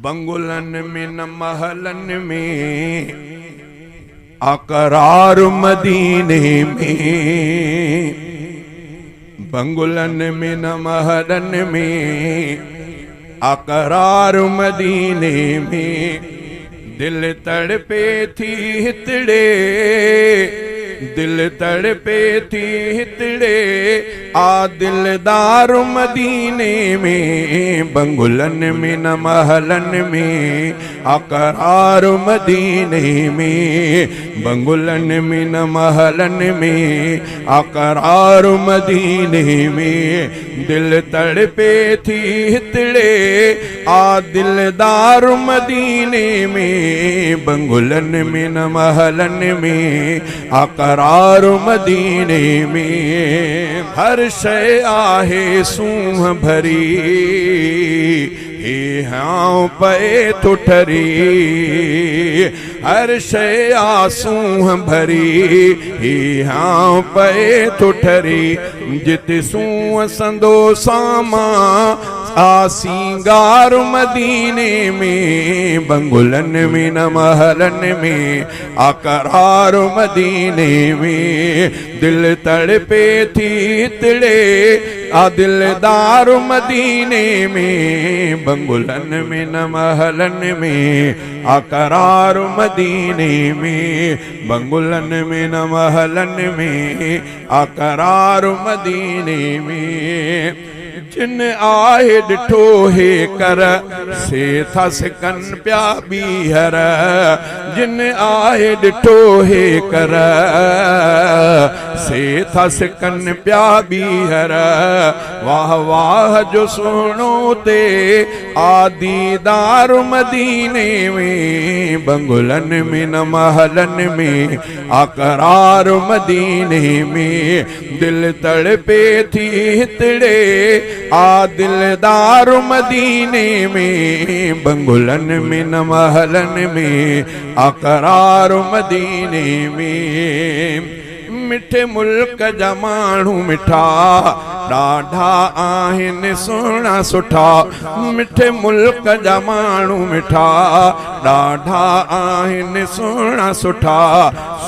बंगुलन में न महलन में अकरार मदीने में, बंगुलन में न महलन में अकरार मदीने में, दिल तड़पे थी हितड़े, दिल तड़पे थी हितड़े आ दिलदार मदीने में, बंगुलन में न महलन में अकरार मदीने में, बंगुलन में न महलन में अकरार मदीने में, दिल तड़पे थी हितड़े आ दिलदार मदीने में, बंगुलन में न महलन में अकरार मदीने में, हर शय आहे सूह भरी हे हाँ पे तुठरी, हर शय आसूह भरी हे हाँ पे तुठरी, जित सूह संदो सामा आ सिंगार मदीने में, बंगुलन में न महलन में अकरार मदीने में, दिल तड़पे थी तिड़े आ दिलदार मदीने में, बंगुलन में न महलन में अकरार मदीने में, बंगुलन में न महलन में अकरार मदीने में, जिन आहे डिठो हे कर से था सिकन प्या बीहर, जिन आहे डिठो हे कर से था सिकन प्या बीहर, वाह वाह जो सुनो ते आदीदार मदीने में, बंगुलन में न महलन में अकरार मदीने में, दिल तड़पे थी हितड़े आ दिलदार मदीने में, बंगुलन में न महलन में अकरार मदीने में, मिठे मुल्क जा माण्हू मिठा ॾाढा आहिनि सुहिणा सुठा, मिठे मुल्क जा माण्हू मिठा ॾाढा आहिनि सुहिणा सुठा,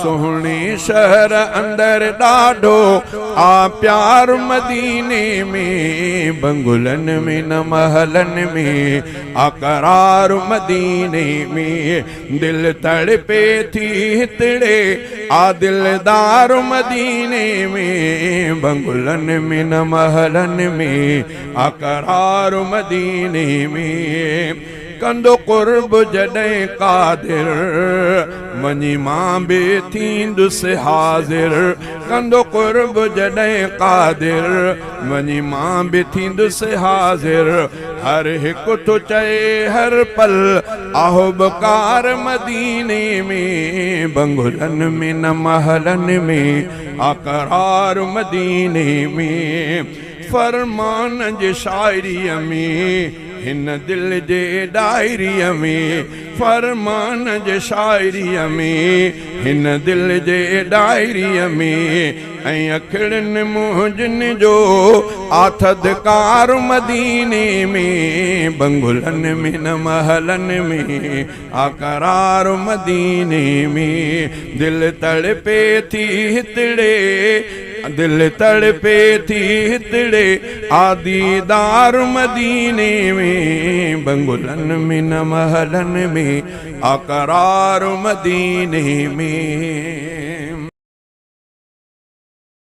सुहिणी शहर अंदरि ॾाढो आ प्यार मदीने में, बंगुलन में न महलन में अकरार मदीने में, दिल तड़पे थी हितड़े आ दिलदार मदीने में, बंगुलन में न महलन में अकरार मदीने में, कंदो कुर्ब जॾहिं कादिर मञी मां बि थींदुसि हाज़िर, कंदो कुर्ब जॾहिं कादिर मञी मां बि थींदुसि हाज़िर, हर हिकु थो चए हर पल आहो बकार मदीने में, बंगुलन में न महलन में अकरार मदीने में, फरमान जे शाइरीअ में हिन दिल जे डायरीअ में, फरमान जे शाइरीअ में हिन दिल जे डायरीअ में, ऐं अखिड़िन मुंहिंजन जो आथदकार मदीने में, बंगुलन में न महलन में अकरार मदीने में, दिल तड़पे थी हितड़े दिल तड़पे थी हितड़े आ दीदार मदीने में, बंगुलन में न महलन में अकरार मदीने में।